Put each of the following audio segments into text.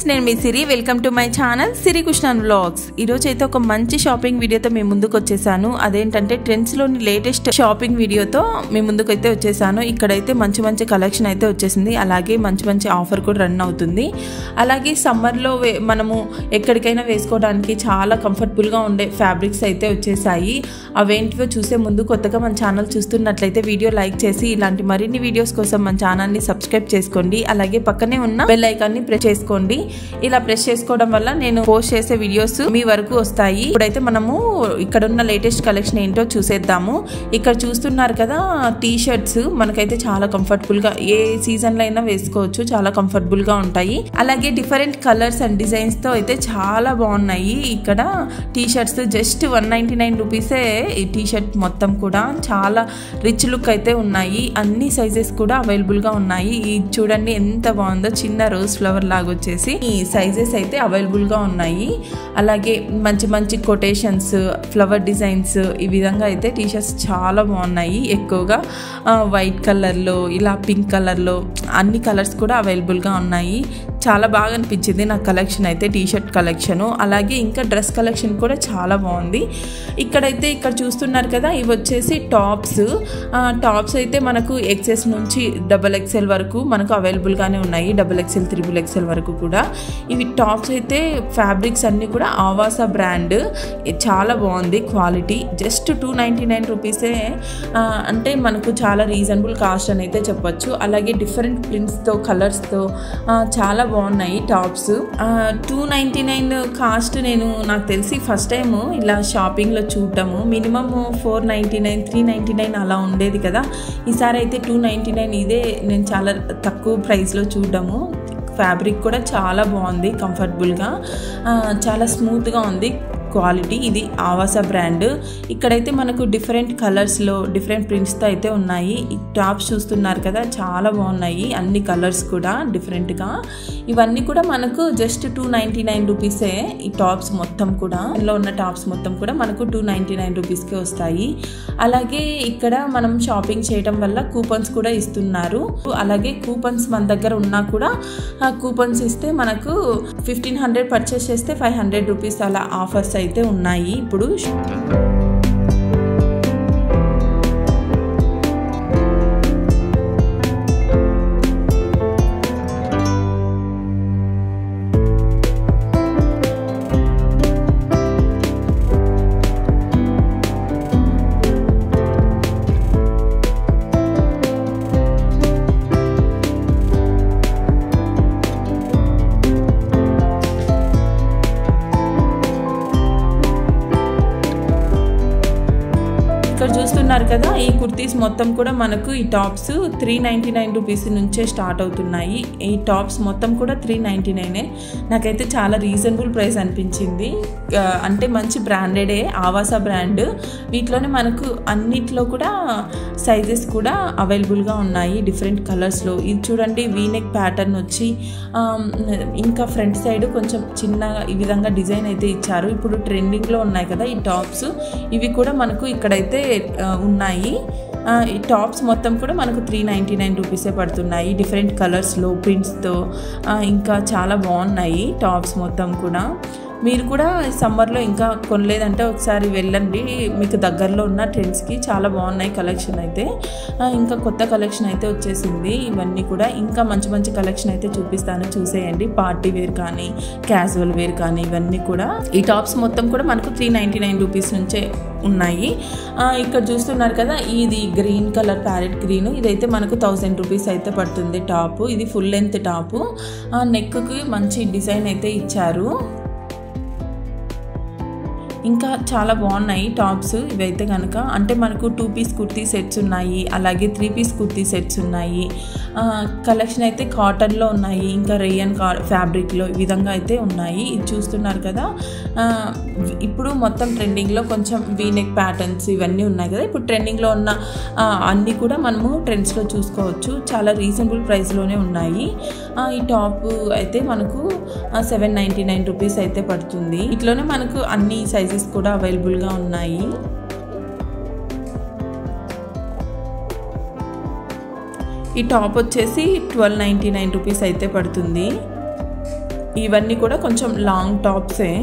నేను మీ Siri welcome to my channel Siri Krishnan vlogs. ఈ రోజు అయితే ఒక మంచి షాపింగ్ వీడియోతో మీ ముందుకు వచ్చేసాను। అదేంటంటే ట్రెండ్స్ లోని లేటెస్ట్ షాపింగ్ వీడియోతో మీ ముందుకు అయితే వచ్చేసాను। ఇక్కడైతే మంచి మంచి కలెక్షన్ అయితే వచ్చేసింది, అలాగే మంచి మంచి ఆఫర్ కూడా రన్ అవుతుంది। అలాగే సమ్మర్ లో మనము ఎక్కడికైనా వేసుకోవడానికి చాలా కంఫర్టబుల్ గా ఉండే ఫ్యాబ్రిక్స్ అయితే వచ్చేసాయి। అవేంటివో చూసే ముందు కొత్తగా మన ఛానల్ చూస్తున్నట్లయితే వీడియో లైక్ చేసి ఇలాంటి మరిన్ని వీడియోస్ కోసం మన ఛానల్ ని సబ్స్క్రైబ్ చేసుకోండి। అలాగే పక్కనే ఉన్న బెల్ ఐకాన్ ని ప్రెస్ చేసుకోండి। ఇలా ప్రెస్ చేసుకోవడం వల్ల నేను పోస్ట్ చేసే వీడియోస్ మీ వరకు వస్తాయి। ఇప్పుడైతే మనము ఇక్కడ ఉన్న లేటెస్ట్ కలెక్షన్ ఏంటో చూసేద్దాము। ఇక్కడ చూస్తున్నారు కదా టీ షర్ట్స్, మనకైతే చాలా కంఫర్టబుల్ గా ఏ సీజన్ లో అయినా వేసుకోవచ్చు, చాలా కంఫర్టబుల్ గా ఉంటాయి। అలాగే డిఫరెంట్ కలర్స్ అండ్ డిజైన్స్ తో అయితే చాలా బాగున్నాయి। ఇక్కడ టీ షర్ట్స్ జస్ట్ 199 రూపీసే ఈ టీ షర్ట్ మొత్తం కూడా చాలా రిచ్ లుక్ అయితే ఉన్నాయి। అన్ని సైజెస్ కూడా అవైలబుల్ గా ఉన్నాయి। ఇది చూడండి ఎంత బాగుందో, చిన్న రోజ్ ఫ్లవర్ లాగా వచ్చేసి ఈ సైజెస్ అయితే అవైలబుల్ గా ఉన్నాయి। అలాగే మంచి మంచి కొటేషన్స్, ఫ్లవర్ డిజైన్స్, ఈ విధంగా అయితే టీ షర్ట్స్ చాలా బాగున్నాయి। ఎక్కువగా వైట్ కలర్ లో, ఇలా పింక్ కలర్ లో అన్ని కలర్స్ కూడా అవైలబుల్ గా ఉన్నాయి। చాలా బాగా అనిపించింది నాకు కలెక్షన్ అయితే, టీ షర్ట్ కలెక్షన్। అలాగే ఇంకా డ్రెస్ కలెక్షన్ కూడా చాలా బాగుంది। ఇక్కడ చూస్తున్నారు కదా ఇవి వచ్చేసి టాప్స్ అయితే మనకు XS నుంచి XXL వరకు మనకు అవైలబుల్ గానే ఉన్నాయి, XXL XXL వరకు కూడా। ఇవి టాప్స్ అయితే ఫ్యాబ్రిక్స్ అన్ని కూడా ఆవాస బ్రాండ్, చాలా బాగుంది క్వాలిటీ। జస్ట్ 299 రూపీసే, అంటే మనకు చాలా రీజనబుల్ కాస్ట్ అని అయితే చెప్పొచ్చు। అలాగే డిఫరెంట్ ప్రింట్స్తో కలర్స్తో చాలా బాగున్నాయి టాప్స్। 299 కాస్ట్ నాకు తెలిసి ఫస్ట్ టైం ఇలా షాపింగ్లో చూడటము, మినిమమ్ 499 399 అలా ఉండేది కదా, ఈసారి అయితే 299 ఇదే నేను చాలా తక్కువ ప్రైస్లో చూడటము। ఫ్యాబ్రిక్ కూడా చాలా బాగుంది, కంఫర్టబుల్గా చాలా స్మూత్గా ఉంది క్వాలిటీ। ఇది ఆవాస బ్రాండ్। ఇక్కడైతే మనకు డిఫరెంట్ కలర్స్లో డిఫరెంట్ ప్రింట్స్తో అయితే ఉన్నాయి। ఈ టాప్స్ చూస్తున్నారు కదా చాలా బాగున్నాయి, అన్ని కలర్స్ కూడా డిఫరెంట్గా। ఇవన్నీ కూడా మనకు జస్ట్ 299 రూపీసే ఈ టాప్స్ మొత్తం కూడా, ఇందులో ఉన్న టాప్స్ మొత్తం కూడా మనకు 299 రూపీస్కే వస్తాయి। అలాగే ఇక్కడ మనం షాపింగ్ చేయడం వల్ల కూపన్స్ కూడా ఇస్తున్నారు। అలాగే కూపన్స్ మన దగ్గర ఉన్నా కూడా కూపన్స్ ఇస్తే మనకు 1500 పర్చేస్ చేస్తే 500 రూపీస్ అలా ఆఫర్స్ అయితే ఉన్నాయి ఇప్పుడు। ఇక్కడ చూస్తున్నారు కదా ఈ కుర్తీస్ మొత్తం కూడా మనకు ఈ టాప్స్ 399 రూపీస్ నుంచే స్టార్ట్ అవుతున్నాయి। ఈ టాప్స్ మొత్తం కూడా 399, నాకైతే చాలా రీజనబుల్ ప్రైస్ అనిపించింది। అంటే మంచి బ్రాండెడే, ఆవాస బ్రాండ్। వీటిలోనే మనకు అన్నిట్లో కూడా సైజెస్ కూడా అవైలబుల్గా ఉన్నాయి డిఫరెంట్ కలర్స్లో। ఇది చూడండి వీనెక్ ప్యాటర్న్ వచ్చి ఇంకా ఫ్రంట్ సైడ్ కొంచెం చిన్నగా ఈ విధంగా డిజైన్ అయితే ఇచ్చారు। ఇప్పుడు ట్రెండింగ్లో ఉన్నాయి కదా ఈ టాప్స్, ఇవి కూడా మనకు ఇక్కడైతే ఉన్నాయి। ఈ టాప్స్ మొత్తం కూడా మనకు 399 రూపీసే పడుతున్నాయి, డిఫరెంట్ కలర్స్లో ప్రింట్స్తో ఇంకా చాలా బాగున్నాయి టాప్స్ మొత్తం కూడా। మీరు కూడా సమ్మర్లో ఇంకా కొనలేదంటే ఒకసారి వెళ్ళండి, మీకు దగ్గరలో ఉన్న ట్రెండ్స్కి చాలా బాగున్నాయి కలెక్షన్ అయితే। ఇంకా కొత్త కలెక్షన్ అయితే వచ్చేసింది, ఇవన్నీ కూడా ఇంకా మంచి మంచి కలెక్షన్ అయితే చూపిస్తాను, చూసేయండి। పార్టీ వేర్ కానీ క్యాజువల్ వేర్ కానీ ఇవన్నీ కూడా ఈ టాప్స్ మొత్తం కూడా మనకు 399 రూపీస్ నుంచే ఉన్నాయి। ఇక్కడ చూస్తున్నారు కదా ఇది గ్రీన్ కలర్ ప్యారెట్ గ్రీన్, ఇదైతే మనకు 1000 రూపీస్ అయితే పడుతుంది టాప్। ఇది ఫుల్ లెంత్ టాప్, నెక్కి మంచి డిజైన్ అయితే ఇచ్చారు। ఇంకా చాలా బాగున్నాయి టాప్స్ ఇవైతే కనుక, అంటే మనకు 2 పీస్ కుర్తీ సెట్స్ ఉన్నాయి, అలాగే 3 పీస్ కుర్తీ సెట్స్ ఉన్నాయి। కలెక్షన్ అయితే కాటన్లో ఉన్నాయి, ఇంకా రేయన్ ఫ్యాబ్రిక్లో ఈ విధంగా అయితే ఉన్నాయి। ఇది చూస్తున్నారు కదా ఇప్పుడు మొత్తం ట్రెండింగ్లో కొంచెం వీనెక్ ప్యాటర్న్స్ ఇవన్నీ ఉన్నాయి కదా, ఇప్పుడు ట్రెండింగ్లో ఉన్న అన్నీ కూడా మనము ట్రెండ్స్లో చూసుకోవచ్చు, చాలా రీజనబుల్ ప్రైస్లోనే ఉన్నాయి। ఈ టాప్ అయితే మనకు 799 రూపీస్ అయితే పడుతుంది। ఇట్లోనే మనకు అన్ని సైజెస్ కూడా అవైలబుల్గా ఉన్నాయి। ఈ టాప్ వచ్చేసి 1299 రూపీస్ అయితే పడుతుంది। ఇవన్నీ కూడా కొంచెం లాంగ్ టాప్సే.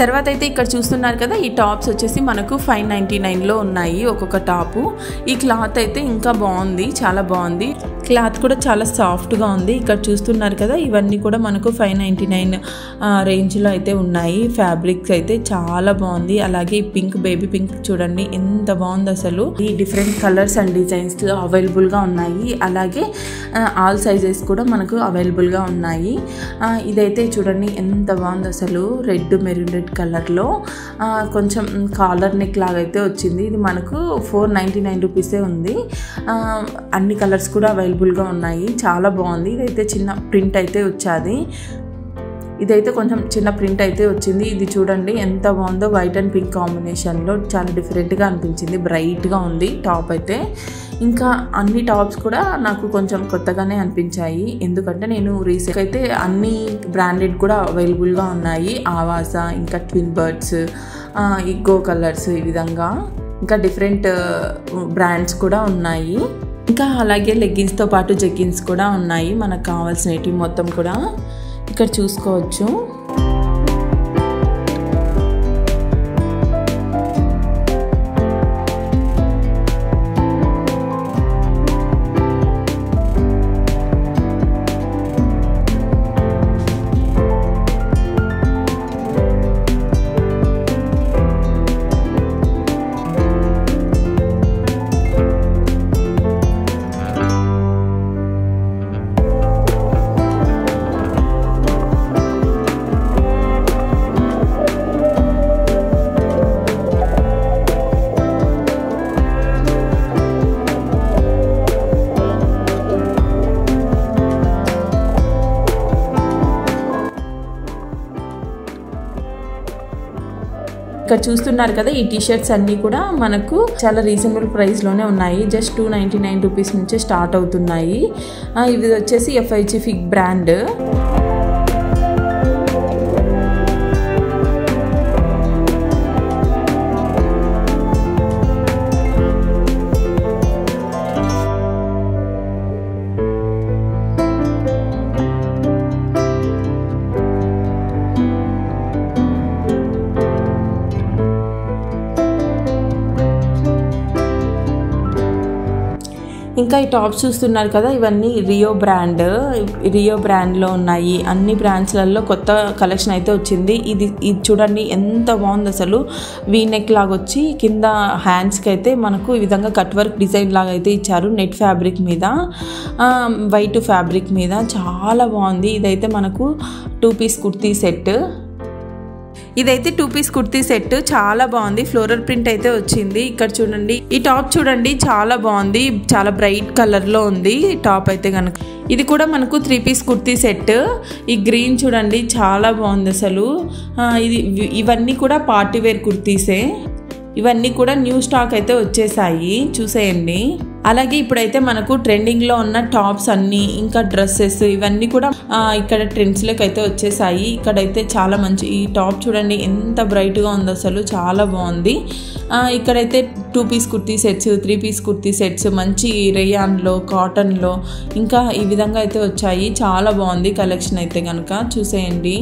తర్వాత అయితే ఇక్కడ చూస్తున్నారు కదా, ఈ టాప్స్ వచ్చేసి మనకు 599లో ఉన్నాయి ఒక్కొక్క టాపు. ఈ క్లాత్ అయితే ఇంకా బాగుంది, చాలా బాగుంది. క్లాత్ కూడా చాలా సాఫ్ట్గా ఉంది. ఇక్కడ చూస్తున్నారు కదా, ఇవన్నీ కూడా మనకు 599 రేంజ్లో అయితే ఉన్నాయి. ఫ్యాబ్రిక్స్ అయితే చాలా బాగుంది. అలాగే ఈ పింక్, బేబీ పింక్ చూడండి ఎంత బాగుంది అసలు. ఈ డిఫరెంట్ కలర్స్ అండ్ డిజైన్స్ అవైలబుల్గా ఉన్నాయి. అలాగే ఆల్ సైజెస్ కూడా మనకు అవైలబుల్గా ఉన్నాయి. ఇదైతే చూడండి ఎంత బాగుంది అసలు. రెడ్, మెరూన్ రెడ్ కలర్లో కొంచెం కాలర్ నెక్ లాగా అయితే వచ్చింది. ఇది మనకు 499 రూపీసే ఉంది. అన్ని కలర్స్ కూడా అవైలబుల్గా ఉన్నాయి. చాలా బాగుంది. ఇదైతే చిన్న ప్రింట్ అయితే వచ్చాది. ఇదైతే కొంచెం చిన్న ప్రింట్ అయితే వచ్చింది. ఇది చూడండి ఎంత బాగుందో, వైట్ అండ్ పింక్ కాంబినేషన్లో చాలా డిఫరెంట్గా అనిపించింది. బ్రైట్గా ఉంది టాప్ అయితే. ఇంకా అన్ని టాప్స్ కూడా నాకు కొంచెం కొత్తగానే అనిపించాయి. ఎందుకంటే నేను రీసెంట్ అయితే అన్ని బ్రాండెడ్ కూడా అవైలబుల్గా ఉన్నాయి. ఆవాస, ఇంకా ట్విన్ బర్డ్స్, ఇగ్గో కలర్స్, ఈ విధంగా ఇంకా డిఫరెంట్ బ్రాండ్స్ కూడా ఉన్నాయి. ఇంకా అలాగే లెగ్గిన్స్తో పాటు జెగ్గిన్స్ కూడా ఉన్నాయి. మనకు కావాల్సినవి మొత్తం కూడా ఇక్కడ చూసుకోవచ్చు. ఇక్కడ చూస్తున్నారు కదా, ఈ టీషర్ట్స్ అన్నీ కూడా మనకు చాలా రీజనబుల్ ప్రైస్లోనే ఉన్నాయి. జస్ట్ 299 రూపీస్ నుంచే స్టార్ట్ అవుతున్నాయి. ఇవి వచ్చేసి FIG ఫిగ్ బ్రాండ్. ఇంకా ఈ టాప్స్ చూస్తున్నారు కదా, ఇవన్నీ రియో బ్రాండ్లో ఉన్నాయి. అన్ని బ్రాండ్స్లలో కొత్త కలెక్షన్ అయితే వచ్చింది. ఇది చూడండి ఎంత బాగుంది అసలు. వీ నెక్ లాగా వచ్చి కింద హ్యాండ్స్కి అయితే మనకు ఈ విధంగా కట్ వర్క్ డిజైన్ లాగా అయితే ఇచ్చారు. నెట్ ఫ్యాబ్రిక్ మీద, వైట్ ఫ్యాబ్రిక్ మీద చాలా బాగుంది. ఇదైతే మనకు 2 పీస్ కుర్తీ సెట్. ఇదైతే 2 పీస్ కుర్తీ సెట్ చాలా బాగుంది. ఫ్లోరల్ ప్రింట్ అయితే వచ్చింది. ఇక్కడ చూడండి, ఈ టాప్ చూడండి చాలా బాగుంది. చాలా బ్రైట్ కలర్లో ఉంది టాప్ అయితే కనుక. ఇది కూడా మనకు 3 పీస్ కుర్తీ సెట్. ఈ గ్రీన్ చూడండి చాలా బాగుంది అసలు. ఇవన్నీ కూడా పార్టీ వేర్ కుర్తీసే. ఇవన్నీ కూడా న్యూ స్టాక్ అయితే వచ్చేసాయి, చూసేయండి. అలాగే ఇప్పుడైతే మనకు ట్రెండింగ్లో ఉన్న టాప్స్ అన్నీ, ఇంకా డ్రెస్సెస్, ఇవన్నీ కూడా ఇక్కడ ట్రెండ్స్లోకి అయితే వచ్చేసాయి. ఇక్కడైతే చాలా మంచి, ఈ టాప్ చూడండి ఎంత బ్రైట్గా ఉంది అసలు, చాలా బాగుంది. ఇక్కడైతే 2 piece kurti sets, 3 piece kurti sets మంచి రేయాన్లో, కాటన్లో ఇంకా ఈ విధంగా అయితే వచ్చాయి. చాలా బాగుంది కలెక్షన్ అయితే కనుక, చూసేయండి.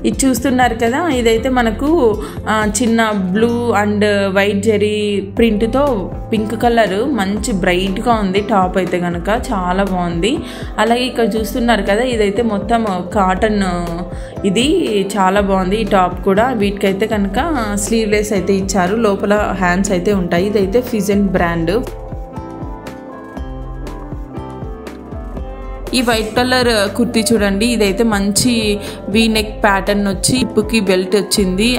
ఇది చూస్తున్నారు కదా, ఇదైతే మనకు చిన్న బ్లూ అండ్ వైట్ జెరీ ప్రింట్తో పింక్ కలర్ మంచి బ్రైట్గా ఉంది టాప్ అయితే కనుక, చాలా బాగుంది. అలాగే ఇక్కడ చూస్తున్నారు కదా, ఇదైతే మొత్తం కాటన్, ఇది చాలా బాగుంది ఈ టాప్ కూడా. వీటికైతే కనుక స్లీవ్లెస్ అయితే ఇచ్చారు, లోపల హ్యాండ్స్ అయితే ఉంటాయి. ఇదైతే ఫిజెంట్ బ్రాండ్. ఈ వైట్ కలర్ కుర్తీ చూడండి, ఇదైతే మంచి వీ నెక్ ప్యాటర్న్ వచ్చి హిప్కి బెల్ట్ వచ్చింది.